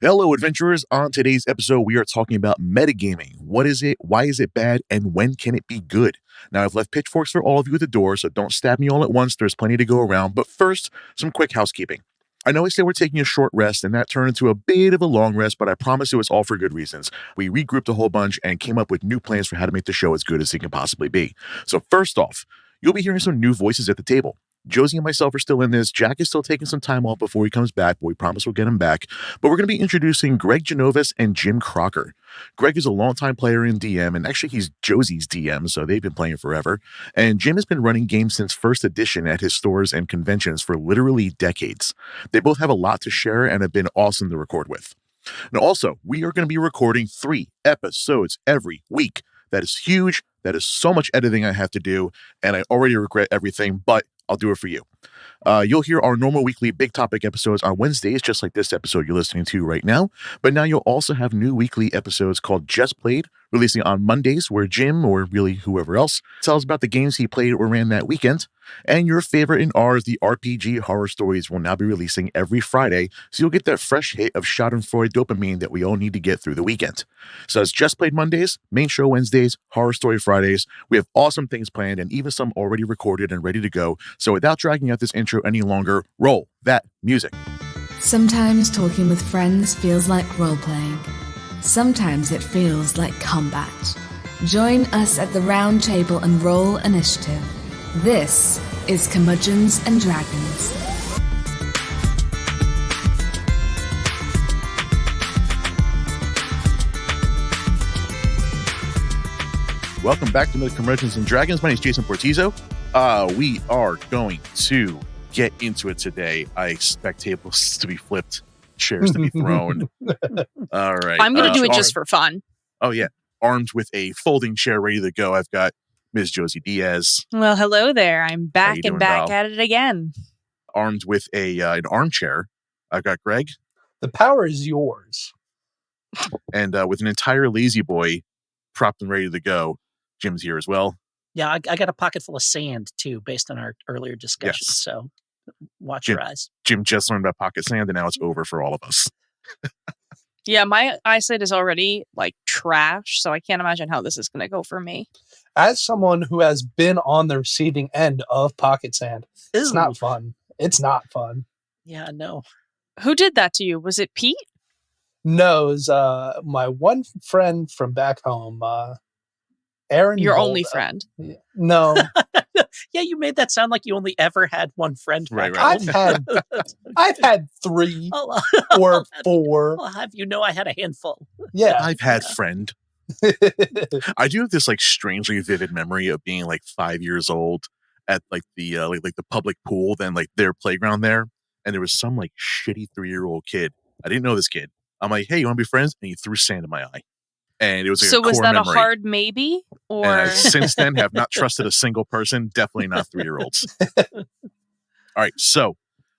Hello, adventurers. On today's episode, we are talking about metagaming. What is it? Why is it bad? And when can it be good? Now, I've left pitchforks for all of you at the door, so don't stab me all at once. There's plenty to go around. But first, some quick housekeeping. I know I said we're taking a short rest, and that turned into a bit of a long rest, but I promise it was all for good reasons. We regrouped a whole bunch and came up with new plans for how to make the show as good as it can possibly be. So first off, you'll be hearing some new voices at the table. Josey and myself are still in this. Jack is still taking some time off before he comes back, but we promise we'll get him back. But we're going to be introducing Greg Genovas and Jim Crocker. Greg is a longtime player in DM, and actually he's Josey's DM, so they've been playing forever. And Jim has been running games since first edition at his stores and conventions for literally decades. They both have a lot to share and have been awesome to record with. Now also, we are going to be recording 3 episodes every week. That is huge. That is so much editing I have to do, and I already regret everything, but I'll do it for you. You'll hear our normal weekly big topic episodes on Wednesdays, just like this episode you're listening to right now. But now you'll also have new weekly episodes called Just Played, releasing on Mondays, where Jim, or really whoever else, tells about the games he played or ran that weekend. And your favorite in ours, the RPG horror stories, will now be releasing every Friday, so you'll get that fresh hit of schadenfreude dopamine that we all need to get through the weekend. So it's Just Played Mondays, Main Show Wednesdays, Horror Story Fridays. We have awesome things planned and even some already recorded and ready to go. So without dragging out this intro any longer, roll that music. Sometimes talking with friends feels like role-playing. Sometimes it feels like combat. Join us at the round table and roll initiative. This is Curmudgeons and Dragons. Welcome back to Curmudgeons and Dragons. My name is Jason Portizo. We are going to get into it today. I expect tables to be flipped, chairs to be thrown. All right. I'm going to do it just for fun. Oh, yeah. Armed with a folding chair ready to go, I've got Ms. Josey Diaz. Well, hello there. I'm back and back at it again. Armed with an armchair, I've got Greg. The power is yours. And with an entire lazy boy propped and ready to go, Jim's here as well. Yeah, I got a pocket full of sand, too, based on our earlier discussion. Yes. So watch your eyes. Jim just learned about pocket sand, and now it's over for all of us. Yeah, my eyesight is already, trash, so I can't imagine how this is going to go for me. As someone who has been on the receiving end of pocket sand, it's not fun. It's not fun. Yeah, no. Who did that to you? Was it Pete? No, it was my one friend from back home, Aaron. Your only friend? No. Yeah, you made that sound like you only ever had one friend. Right. I've had 3 or 4. I'll have you know I had a handful. Yeah. I've had friend. I do have this strangely vivid memory of being 5 years old at the public pool, then their playground there, and there was some shitty 3-year-old kid. I didn't know this kid. I'm like, hey, you want to be friends? And he threw sand in my eye. And it was so a core was that memory. A hard maybe? Or and I, since then have not trusted a single person, definitely not 3-year-olds. All right, so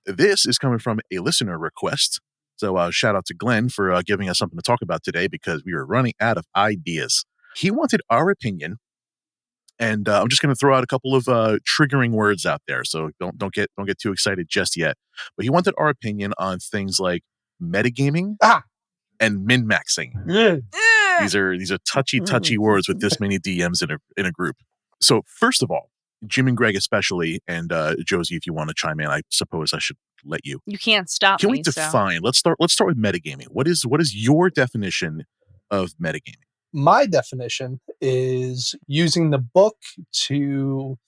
this is coming from a listener request. So shout out to Glenn for giving us something to talk about today because we were running out of ideas. He wanted our opinion, and I'm just going to throw out a couple of triggering words out there. So don't get too excited just yet. But he wanted our opinion on things like metagaming and min-maxing. Yeah. These are touchy words with this many DMs in a group. So first of all, Jim and Greg especially, and Josey, if you want to chime in, I suppose I should let you. You can't stop Can me. we define? So. Let's start with metagaming. What is your definition of metagaming? My definition is using the book to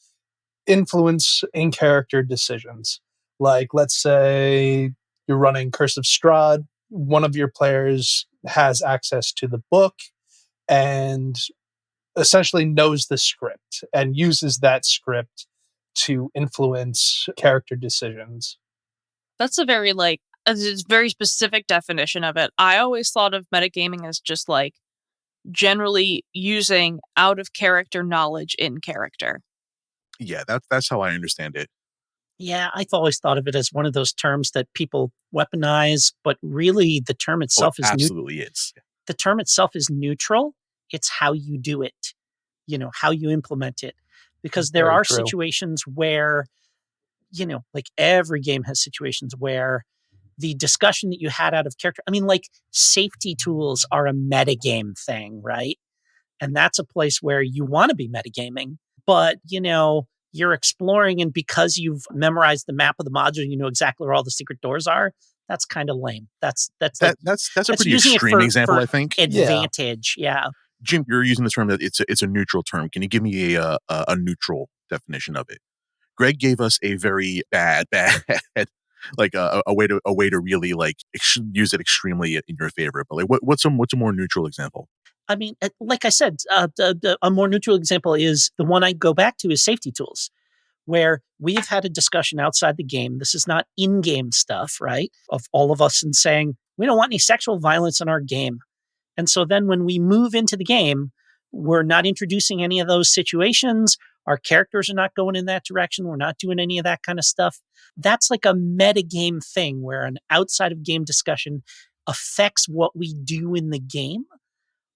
influence in-character decisions. Let's say you're running Curse of Strahd. One of your players has access to the book and essentially knows the script and uses that script to influence character decisions. That's a very very specific definition of it. I always thought of metagaming as just generally using out of character knowledge in character. Yeah, that's how I understand it. Yeah, I've always thought of it as one of those terms that people weaponize, but really the term itself is absolutely is. The term itself is neutral. It's how you do it, how you implement it. Because there are situations where, every game has situations where the discussion that you had out of character. I mean, like safety tools are a metagame thing, right? And that's a place where you want to be metagaming, but you're exploring, and because you've memorized the map of the module, you know exactly where all the secret doors are. That's kind of lame. That's a pretty extreme example, I think. Advantage, yeah. Jim, you're using the term that it's a neutral term. Can you give me a neutral definition of it? Greg gave us a very bad, like a way to really like use it extremely in your favor. But like, what's a more neutral example? I mean, like I said, a more neutral example is the one I go back to is safety tools, where we've had a discussion outside the game. This is not in-game stuff, right? Of all of us and saying, we don't want any sexual violence in our game. And so then when we move into the game, we're not introducing any of those situations. Our characters are not going in that direction. We're not doing any of that kind of stuff. That's like a metagame thing where an outside of game discussion affects what we do in the game,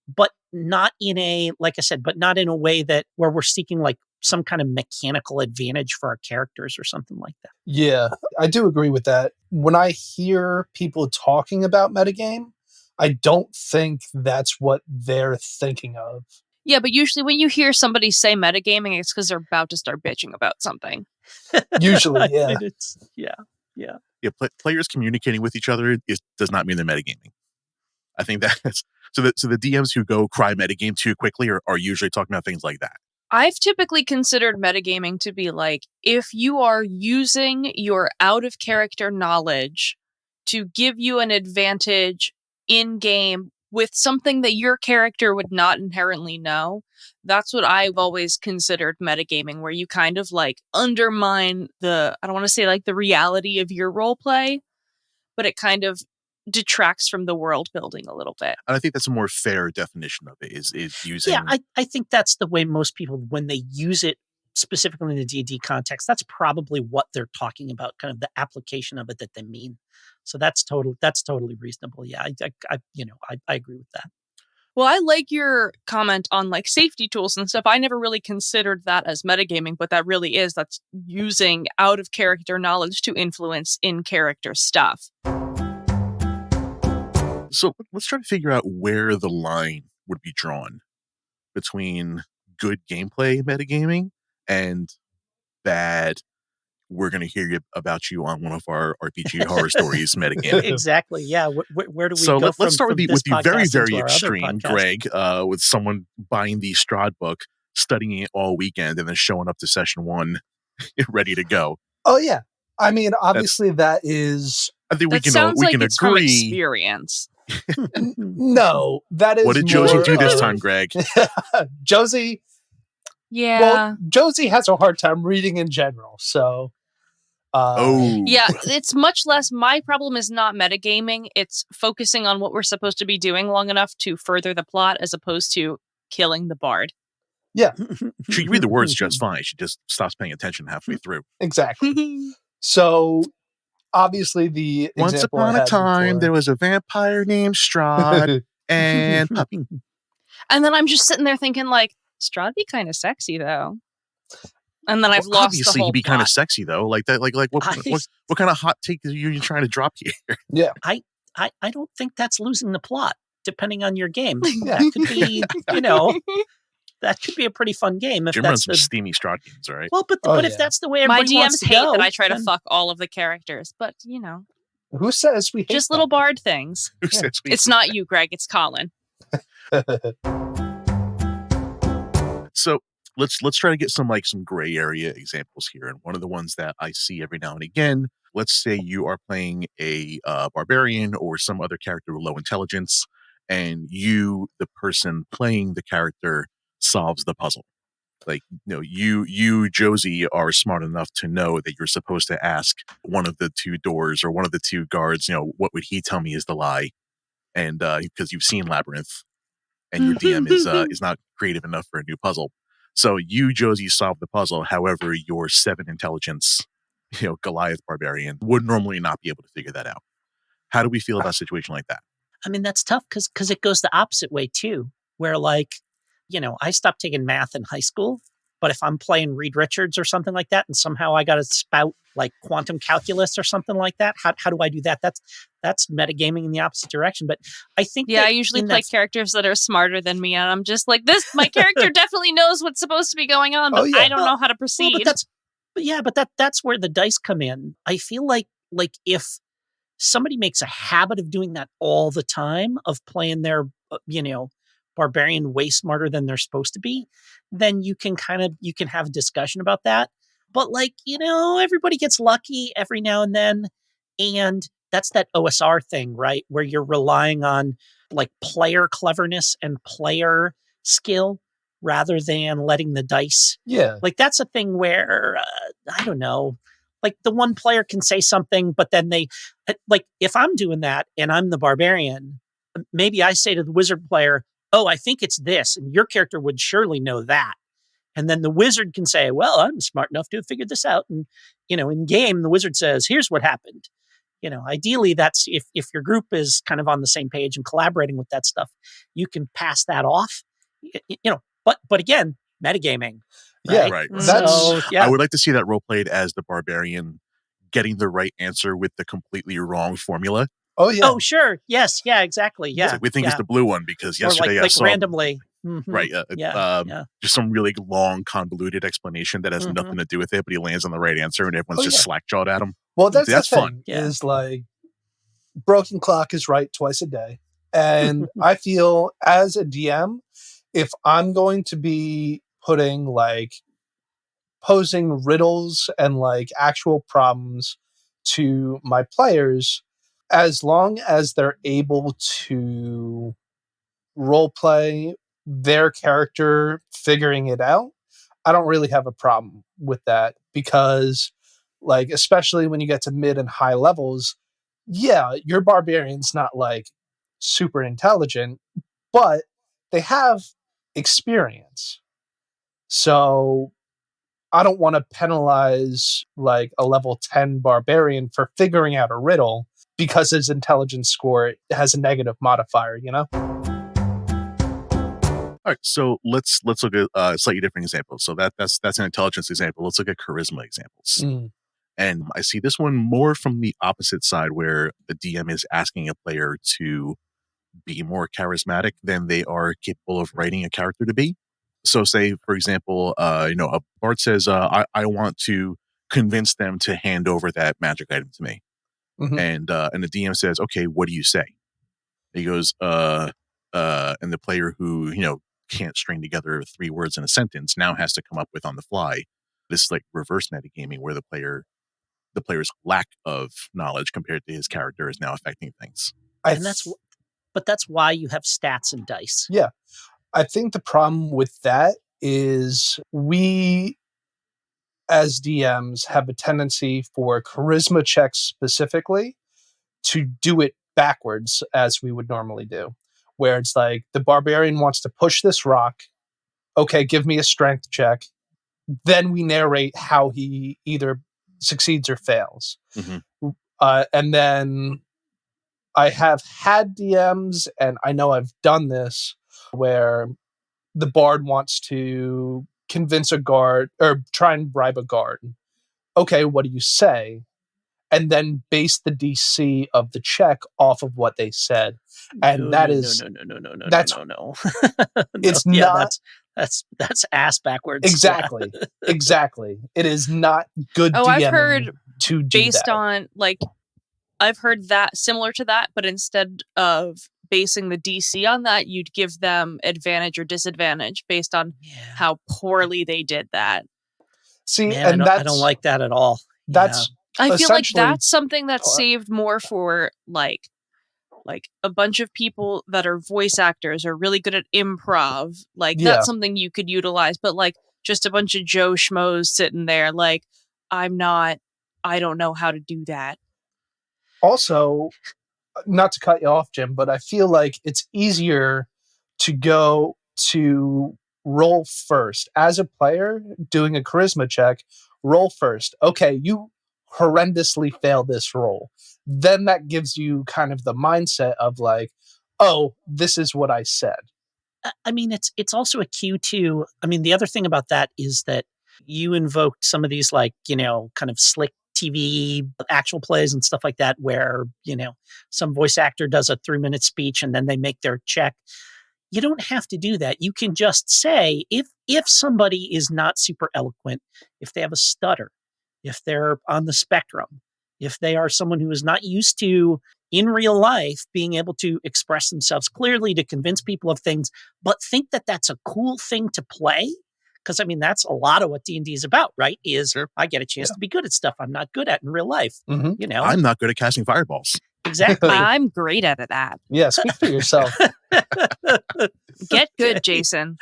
but not in a, like I said, but not in a way that where we're seeking like some kind of mechanical advantage for our characters or something like that. Yeah, I do agree with that. When I hear people talking about metagame, I don't think that's what they're thinking of. Yeah, but usually when you hear somebody say metagaming, it's because they're about to start bitching about something. Usually, yeah. Yeah. Players communicating with each other does not mean they're metagaming. I think that's so the DMs who go cry metagame too quickly are usually talking about things like that. I've typically considered metagaming to be like if you are using your out of character knowledge to give you an advantage in game with something that your character would not inherently know. That's what I've always considered metagaming, where you kind of like undermine I don't want to say like the reality of your role play, but it kind of detracts from the world building a little bit. And I think that's a more fair definition of it is using. Yeah, I think that's the way most people, when they use it specifically in the D&D context, that's probably what they're talking about, kind of the application of it that they mean. So that's totally reasonable. Yeah, I agree with that. Well, I like your comment on like safety tools and stuff. I never really considered that as metagaming, but that's using out of character knowledge to influence in character stuff. So let's try to figure out where the line would be drawn between good gameplay metagaming and bad, we're going to hear about you on one of our RPG horror stories metagaming. Exactly. Yeah. Where do we so go let's start with the very, very extreme, Greg, with someone buying the Strahd book, studying it all weekend, and then showing up to session 1 ready to go. Oh, yeah. I mean, obviously that is... I think we can agree. From experience. No, that is. What did Josey do this time, Greg? Josey. Yeah. Well, Josey has a hard time reading in general, so. Yeah, it's much less. My problem is not metagaming. It's focusing on what we're supposed to be doing long enough to further the plot, as opposed to killing the bard. Yeah. She can read the words just fine. She just stops paying attention halfway through. Exactly. So. Obviously, the once upon a time, there was a vampire named Strahd and Puppy. And then I'm just sitting there thinking, like, Strahd be kind of sexy, though. And then I've lost obviously the whole he'd be plot. kind of sexy, though. Like that. Like what kind of hot take are you trying to drop here? Yeah, I don't think that's losing the plot, depending on your game. Yeah, that could be, that could be a pretty fun game. If Jim runs some steamy Strahd games, all right? Well, but if that's the way my everybody wants DMs to hate go, that I try to fuck all of the characters, but who says we hate just them? little bard things. Who says we? It's not you, Greg. It's Colin. So let's try to get some gray area examples here, and one of the ones that I see every now and again. Let's say you are playing a barbarian or some other character with low intelligence, and you, the person playing the character, solves the puzzle. Like, you, Josey, are smart enough to know that you're supposed to ask one of the two doors or one of the two guards, what would he tell me is the lie? And because you've seen Labyrinth and your DM is not creative enough for a new puzzle. So you, Josey, solve the puzzle. However, your 7 intelligence, Goliath barbarian would normally not be able to figure that out. How do we feel about a situation like that? I mean, that's tough because it goes the opposite way too, where I stopped taking math in high school, But if I'm playing Reed Richards or something like that, and somehow I got to spout like quantum calculus or something like that, how do I do that? That's metagaming in the opposite direction. But I think I usually play characters that are smarter than me, and I'm just like, my character definitely knows what's supposed to be going on, but I don't know how to proceed. But that's where the dice come in. I feel like if somebody makes a habit of doing that all the time, of playing their barbarian way smarter than they're supposed to be, then you can have a discussion about that. But everybody gets lucky every now and then, and that's that OSR thing, right? Where you're relying on like player cleverness and player skill rather than letting the dice. Yeah. Like that's a thing where I don't know. Like the one player can say something, but then if I'm doing that and I'm the barbarian, maybe I say to the wizard player, "Oh, I think it's this," and your character would surely know that. And then the wizard can say, "Well, I'm smart enough to have figured this out." And, in game, the wizard says, "Here's what happened." Ideally, that's if your group is kind of on the same page and collaborating with that stuff, you can pass that off. But again, metagaming. Right? Yeah, right. I would like to see that role played as the barbarian getting the right answer with the completely wrong formula. Oh, yeah. Oh, sure. Yes. Yeah, exactly. Yeah. It's like, we think it's the blue one because yesterday I saw randomly. Right. Just some really long, convoluted explanation that has nothing to do with it, but he lands on the right answer and everyone's slack-jawed at him. Well, that's the thing, fun. Is like, broken clock is right twice a day. And I feel as a DM, if I'm going to be putting posing riddles and actual problems to my players, as long as they're able to role play their character figuring it out, I don't really have a problem with that, because especially when you get to mid and high levels, your barbarian's not super intelligent, but they have experience. So I don't want to penalize a level 10 barbarian for figuring out a riddle because his intelligence score has a negative modifier, All right, so let's look at a slightly different example. So that's an intelligence example. Let's look at charisma examples. And I see this one more from the opposite side, where the DM is asking a player to be more charismatic than they are capable of writing a character to be. So say, for example, a bard says, I want to convince them to hand over that magic item to me. And the DM says, "Okay, what do you say?" He goes, and the player who, can't string together 3 words in a sentence now has to come up with on the fly. This is reverse metagaming, where the player's lack of knowledge compared to his character is now affecting things. But that's why you have stats and dice. Yeah. I think the problem with that is we, as DMs, have a tendency for charisma checks specifically to do it backwards as we would normally do, where it's the barbarian wants to push this rock. Okay, give me a strength check. Then we narrate how he either succeeds or fails. And then I have had DMs, and I know I've done this, where the bard wants to convince a guard or try and bribe a guard. Okay, what do you say? And then base the DC of the check off of what they said. And no. It's not. That's ass backwards. Exactly. Exactly. It is not good. I've heard to do based that. on I've heard that similar to that, but instead of basing the DC on that, you'd give them advantage or disadvantage based on how poorly they did that. See, Man, I don't like that at all. I feel like that's something that's saved more for a bunch of people that are voice actors or really good at improv. That's something you could utilize, but just a bunch of Joe Schmoes sitting there I don't know how to do that. Also, not to cut you off, Jim, but I feel like it's easier to go to roll first. As a player doing a charisma check, roll first. Okay, you horrendously fail this roll. Then that gives you kind of the mindset of oh, this is what I said. I mean, it's also a cue to, I mean, the other thing about that is that you invoked some of these like, kind of slick TV actual plays and stuff like that, where, some voice actor does a 3-minute speech and then they make their check. You don't have to do that. You can just say, if somebody is not super eloquent, if they have a stutter, if they're on the spectrum, if they are someone who is not used to, in real life, being able to express themselves clearly to convince people of things, but think that that's a cool thing to play. Because, I mean, that's a lot of what D&D is about, right? Is Sure. I get a chance to be good at stuff I'm not good at in real life. Mhm. I'm not good at casting fireballs. Exactly. I'm great at that. Yeah, speak for yourself. Get good, Okay. Jason.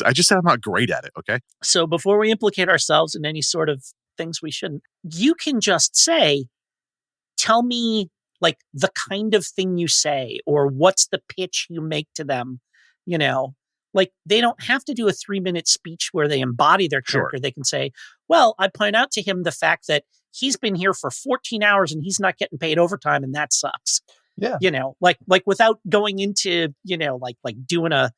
I just said I'm not great at it, okay? So before we implicate ourselves in any sort of things we shouldn't, you can just say, tell me like the kind of thing you say, or what's the pitch you make to them, like they don't have to do a 3-minute speech where they embody their character. Sure. They can say, well, I point out to him the fact that he's been here for 14 hours and he's not getting paid overtime, and that sucks. Yeah. Like without going into, like doing a,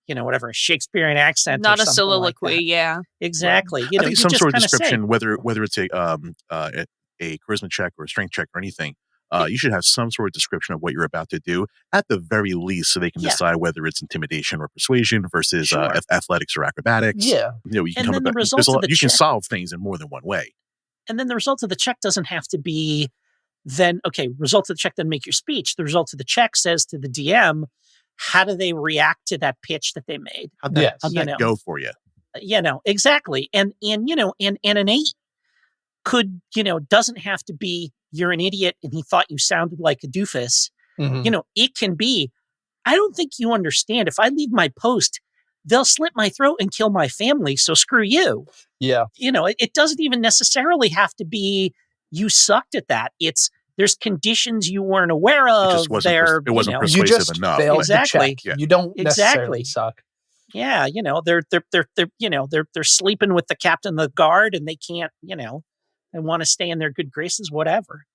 whatever, a Shakespearean accent. Not or a something like soliloquy, that. yeah. Exactly. I think you some just sort of kinda say, description, whether it's a charisma check or a strength check or anything, you should have some sort of description of what you're about to do at the very least, so they can Yeah. decide whether it's intimidation or persuasion versus Sure. athletics or acrobatics. Yeah. You can And come then the about. results of the You can check- solve things in more than one way. And then the result of the check doesn't have to be then, okay, results of the check then make your speech. The result of the check says to the DM, how do they react to that pitch that they made? How'd that, Yes. how'd that go for you? Exactly. And an 8 could, doesn't have to be, you're an idiot and he thought you sounded like a doofus. Mhm. It can be, I don't think you understand. If I leave my post, they'll slit my throat and kill my family. So screw you. Yeah. It doesn't even necessarily have to be you sucked at that. There's conditions you weren't aware of. It just wasn't. It wasn't You persuasive just enough. failed Exactly. the check. Yeah. You don't Exactly. necessarily suck. Yeah, they're sleeping with the captain of the guard and they can't, they want to stay in their good graces, whatever.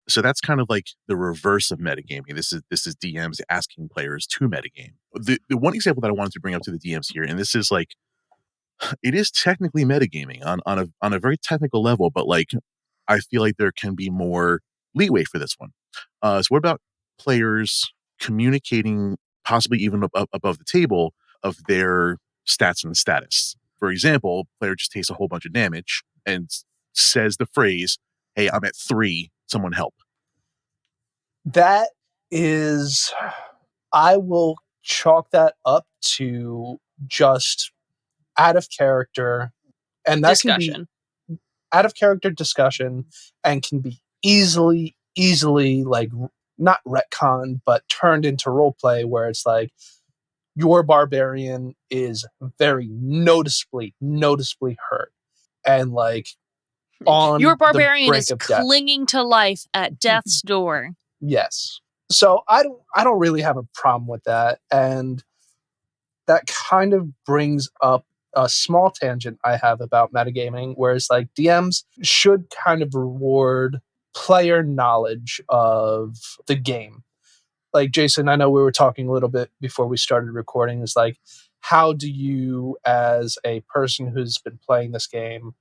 So that's kind of like the reverse of metagaming. This is DMs asking players to metagame. The one example that I wanted to bring up to the DMs here, and this is like, it is technically metagaming on a very technical level, but like I feel like there can be more leeway for this one. So what about players communicating, possibly even above the table, of their stats and status? For example, player just takes a whole bunch of damage and says the phrase, "Hey, I'm at 3. Someone help." That is, I will chalk that up to just out of character, and that can Discussion. be out of character discussion, and can be easily like not retconned, but turned into role play, where it's like your barbarian is very noticeably hurt, and like on Your the barbarian brink is of death. clinging to life at death's door. Yes. So I don't really have a problem with that. And that kind of brings up a small tangent I have about metagaming, where it's like DMs should kind of reward player knowledge of the game. Like, Jason, I know we were talking a little bit before we started recording, is like, how do you, as a person who's been playing this game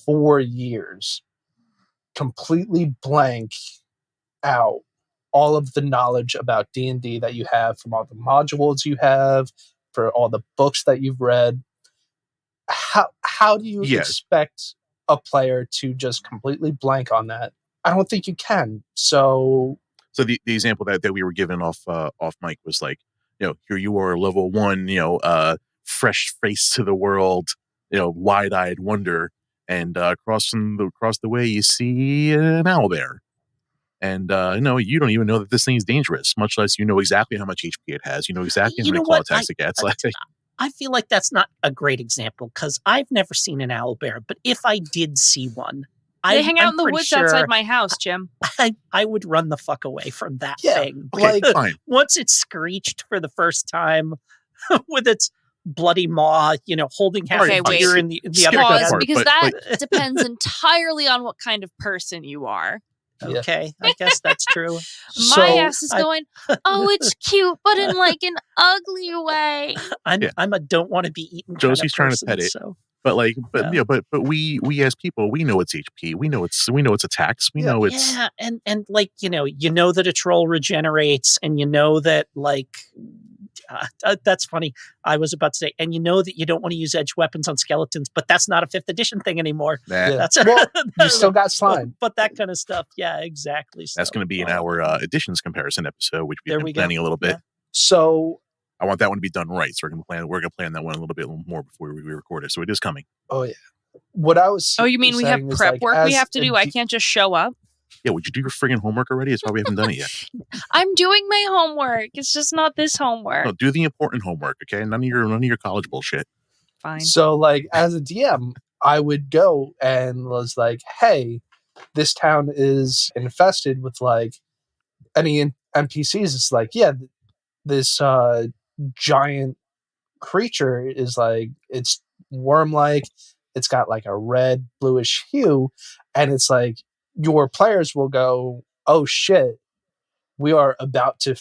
for years, completely blank out all of the knowledge about D&D that you have from all the modules you have, for all the books that you've read? How do you expect a player to just completely blank on that? I don't think you can. So the example that we were given off mic was like, here you are, level 1, fresh face to the world, wide-eyed wonder, and across the way you see an owlbear. And you don't even know that this thing is dangerous, much less you know exactly how much HP it has. You know exactly how many claw attacks it gets. I feel like that's not a great example, because I've never seen an owlbear. But if I did see one, They hang out in the pretty woods sure outside my house, Jim. I would run the fuck away from that Yeah, thing. Okay, like, fine. Once it screeched for the first time with its bloody maw, holding half Okay, a wait. deer in the Skip other that hand. Pause, part, because but- that depends entirely on what kind of person you are. Yeah. Okay, I guess that's true. My ass is I- going, oh, it's cute, but in like an ugly way. I'm a don't want to be eaten Josey's kind of trying to person, pet it. So But Yeah. you know, but we as people, we know it's HP. We know it's attacks. We Yeah. know it's yeah, and like you know that a troll regenerates, and you know that like that's funny. I was about to say, and you know that you don't want to use edge weapons on skeletons, but that's not a 5th edition thing anymore. that. Yeah. That's Well, you still got slime. but that kind of stuff. Yeah, exactly. That's So, going to be in our editions comparison episode, which we've There been we go. planning a little bit. Yeah. So, I want that one to be done right, so we're gonna plan that one a little bit more before we record it. So it is coming. oh yeah, what I was. Oh, you mean we have saying is, prep like, work we as have to a do? I can't just show up. Yeah, would you do your friggin' homework already? It's why we haven't done it yet. I'm doing my homework. It's just not this homework. No, do the important homework, okay? None of your college bullshit. Fine. So, like, as a DM, I would go and was like, hey, this town is infested with, like, any NPCs. It's like, yeah, this giant creature is, like, it's worm-like. It's got, like, a red, bluish hue. And it's like, your players will go, oh, shit, we are about to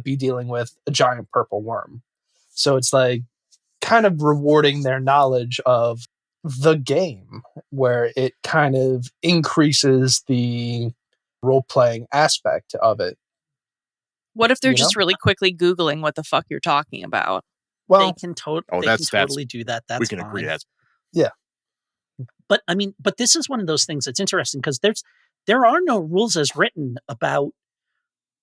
be dealing with a giant purple worm. So it's, like, kind of rewarding their knowledge of the game, where it kind of increases the role-playing aspect of it. What if they're you just know? really quickly Googling what the fuck you're talking about? they Well, can, that's- totally do that. That's we can fine. agree that's But I mean, but this is one of those things that's interesting because there are no rules as written about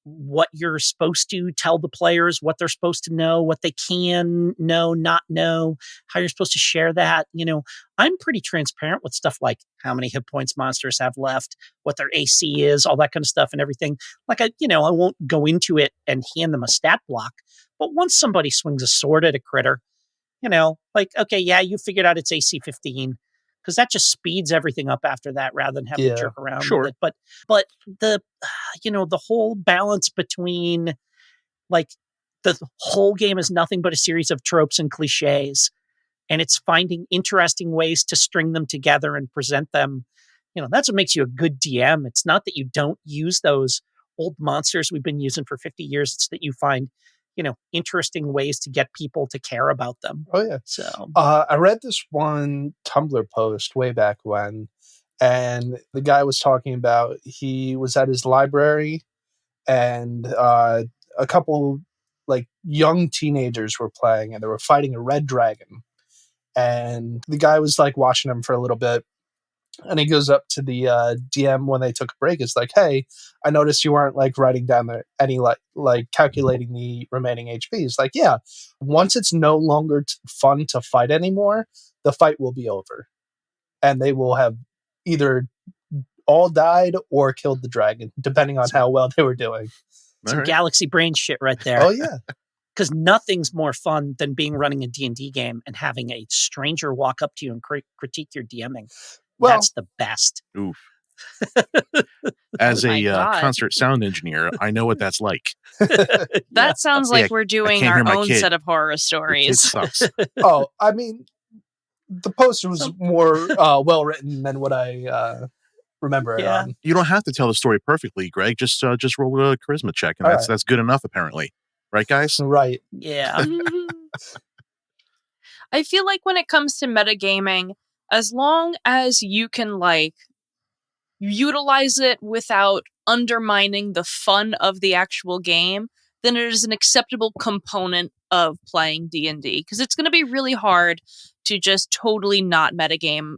what you're supposed to tell the players, what they're supposed to know, what they can know, not know, how you're supposed to share that. I'm pretty transparent with stuff like how many hit points monsters have left, what their AC is, all that kind of stuff and everything. Like I won't go into it and hand them a stat block. But once somebody swings a sword at a critter, like, okay, yeah, you figured out it's AC 15. Because that just speeds everything up after that rather than having to jerk around sure. with it. But the the whole balance between like the whole game is nothing but a series of tropes and cliches, and it's finding interesting ways to string them together and present them. That's what makes you a good DM. It's not that you don't use those old monsters we've been using for 50 years. It's that you find interesting ways to get people to care about them. oh yeah. So I read this one Tumblr post way back when, and the guy was talking about he was at his library, and a couple like young teenagers were playing, and they were fighting a red dragon. And the guy was like watching them for a little bit, and he goes up to the DM when they took a break. It's like, hey, I noticed you weren't like writing down any like calculating the remaining HP. It's like, yeah, once it's no longer fun to fight anymore, the fight will be over, and they will have either all died or killed the dragon, depending on how well they were doing. some All right. galaxy brain shit right there. Oh yeah, Because nothing's more fun than running a D&D game and having a stranger walk up to you and critique your DMing. well, That's the best. Oof. As Oh my a God. concert sound engineer, I know what that's like. That sounds like Yeah, we're doing can't our hear my own kid. set of horror The kid stories. sucks. oh, I mean, the post was more well written than what I remember it Yeah. on. You don't have to tell the story perfectly, Greg. Just roll a charisma check, and All that's good enough, apparently. Right, guys? Right. Yeah. I feel like when it comes to metagaming, as long as you can like utilize it without undermining the fun of the actual game, then it is an acceptable component of playing D&D, because it's going to be really hard to just totally not metagame.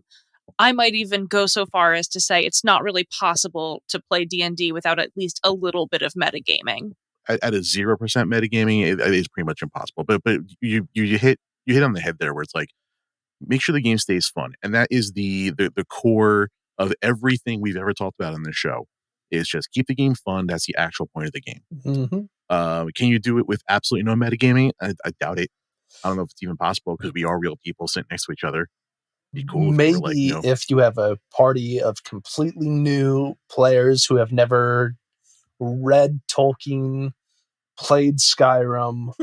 I might even go so far as to say it's not really possible to play D&D without at least a little bit of metagaming. At a 0% metagaming, it is pretty much impossible. But you hit on the head there, where it's like, make sure the game stays fun, and that is the core of everything we've ever talked about on this show. Is just keep the game fun. That's the actual point of the game. Mm-hmm. Can you do it with absolutely no metagaming? I doubt it. I don't know if it's even possible, because we are real people sitting next to each other. Be cool if we Maybe were like, you know, if you have a party of completely new players who have never read Tolkien, played Skyrim.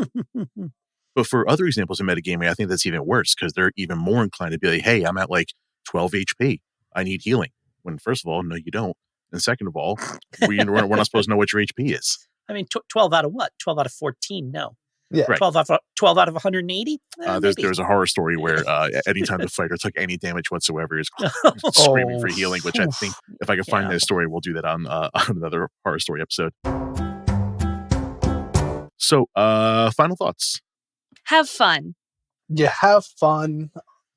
But for other examples of metagaming, I think that's even worse, because they're even more inclined to be like, hey, I'm at like 12 HP. I need healing. When first of all, no, you don't. And second of all, we're not supposed to know what your HP is. I mean, 12 out of what? 12 out of 14? No. Yeah. Right. 12 out of 180? There's a horror story where anytime the fighter took any damage whatsoever, is Maybe. screaming for healing, which I think if I can find Yeah. that story, we'll do that on another horror story episode. So, final thoughts. Have fun. You have fun.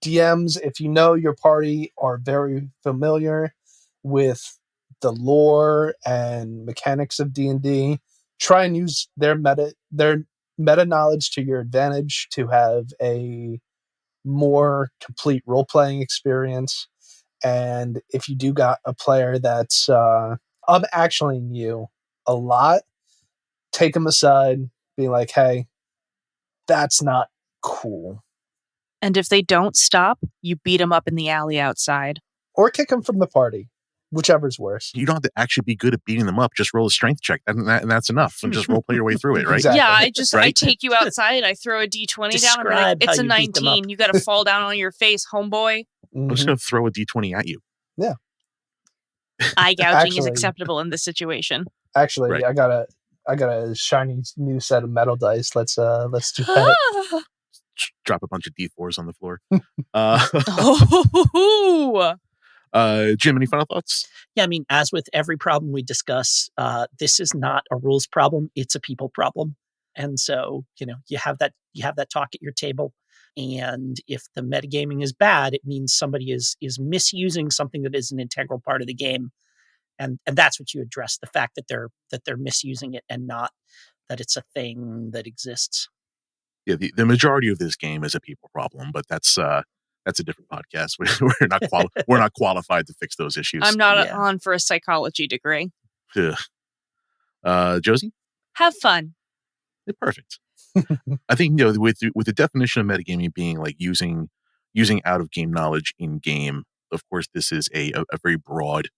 DMs, if you know your party are very familiar with the lore and mechanics of D&D, try and use their meta knowledge to your advantage to have a more complete role-playing experience. And if you do got a player that's actuallying you a lot, take them aside, be like, hey, that's not cool. And if they don't stop, you beat them up in the alley outside. Or kick them from the party, whichever's worse. You don't have to actually be good at beating them up. Just roll a strength check, and that's enough. And just role play your way through it, right? Exactly. Yeah, I Right? take you outside, I throw a D20 down, I'm Describe like, it's how a you beat them 19. up. You got to fall down on your face, homeboy. I'm just going to throw a D20 at you. Eye gouging is Actually- acceptable in this situation. Actually, Right. I got a shiny new set of metal dice. Let's do that. Drop a bunch of D4s on the floor. Oh, Jim, any final thoughts? Yeah, I mean, as with every problem we discuss, this is not a rules problem; it's a people problem. And so, you have that talk at your table. And if the metagaming is bad, it means somebody is misusing something that is an integral part of the game, and that's what you address: the fact that they're misusing it and not that it's a thing that exists. Yeah, the majority of this game is a people problem, but that's a different podcast. We're not qualified to fix those issues. I'm not Yeah. on for a psychology degree. Ugh. Josey? Have fun. Yeah, perfect. I think with the definition of metagaming being like using out of game knowledge in game. Of course, this is a very broad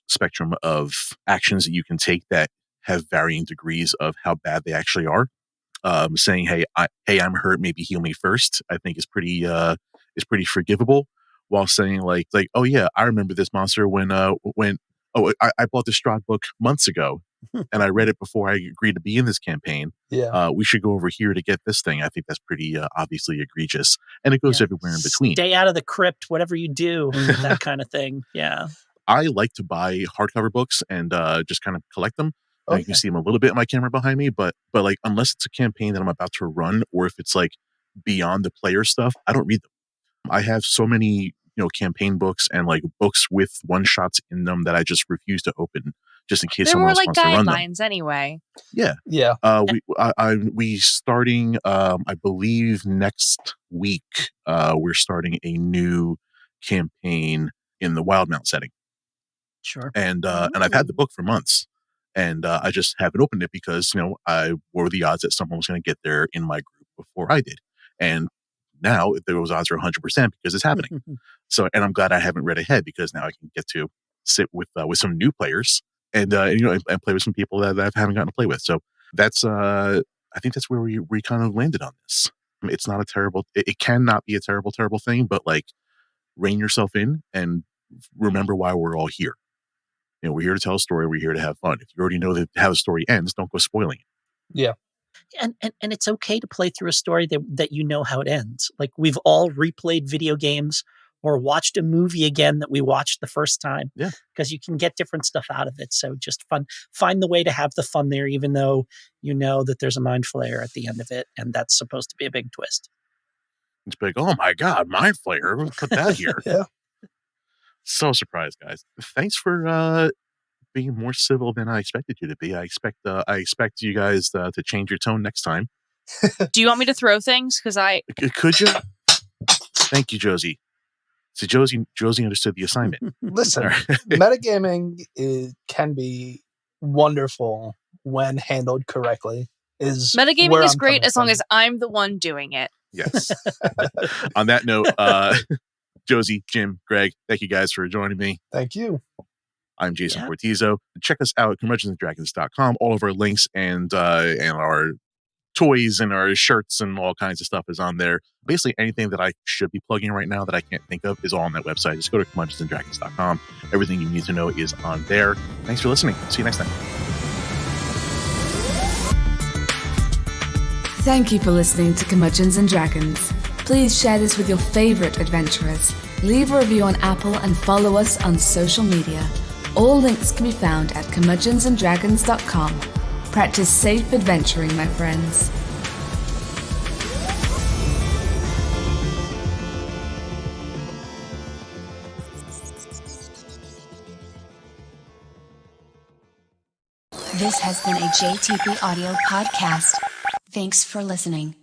spectrum of actions that you can take that have varying degrees of how bad they actually are. Saying, "Hey, I'm hurt. Maybe heal me first," I think is pretty forgivable. While saying like, "Oh yeah, I remember this monster when I bought the Strahd book months ago, and I read it before I agreed to be in this campaign. Yeah. We should go over here to get this thing." I think that's pretty obviously egregious, and it goes everywhere in between. Stay out of the crypt, whatever you do, that kind of thing. Yeah. I like to buy hardcover books and just kind of collect them. You can see them a little bit in my camera behind me, but like unless it's a campaign that I'm about to run, or if it's like beyond the player stuff, I don't read them. I have so many campaign books and like books with one shots in them that I just refuse to open, just in case They're someone more else like wants to run them. guidelines anyway. Yeah. We starting I believe next week we're starting a new campaign in the Wildmount setting. Sure. And I've had the book for months, and I just haven't opened it because what were the odds that someone was going to get there in my group before I did, and now those odds are 100% because it's happening. So, and I'm glad I haven't read ahead because now I can get to sit with some new players and play with some people that I haven't gotten to play with. So that's I think that's where we kind of landed on this. I mean, it's not a terrible. It cannot be a terrible thing, but like rein yourself in and remember why we're all here. We're here to tell a story. We're here to have fun. If you already know how the story ends, don't go spoiling it. Yeah. And it's okay to play through a story that you know how it ends. Like we've all replayed video games or watched a movie again that we watched the first time. Yeah. Because you can get different stuff out of it. So just find the way to have the fun there, even though you know that there's a mind flayer at the end of it, and that's supposed to be a big twist. It's like, oh my God, mind flayer. Put that here. Yeah. So surprised, guys. Thanks for being more civil than I expected you to be. I expect you guys to change your tone next time. Do you want me to throw things? Because Could you? Thank you, Josey. So Josey understood the assignment. Listen, All right. metagaming can be wonderful when handled correctly. metagaming where is I'm great coming as long from. as I'm the one doing it. Yes. On that note, Josey, Jim, Greg, thank you guys for joining me. Thank you. I'm Jason Yeah. Portizo. Check us out at curmudgeonsanddragons.com. All of our links and our toys and our shirts and all kinds of stuff is on there. Basically, anything that I should be plugging right now that I can't think of is all on that website. Just go to curmudgeonsanddragons.com. Everything you need to know is on there. Thanks for listening. See you next time. Thank you for listening to Curmudgeons and Dragons. Please share this with your favorite adventurers. Leave a review on Apple and follow us on social media. All links can be found at curmudgeonsanddragons.com. Practice safe adventuring, my friends. This has been a JTP Audio podcast. Thanks for listening.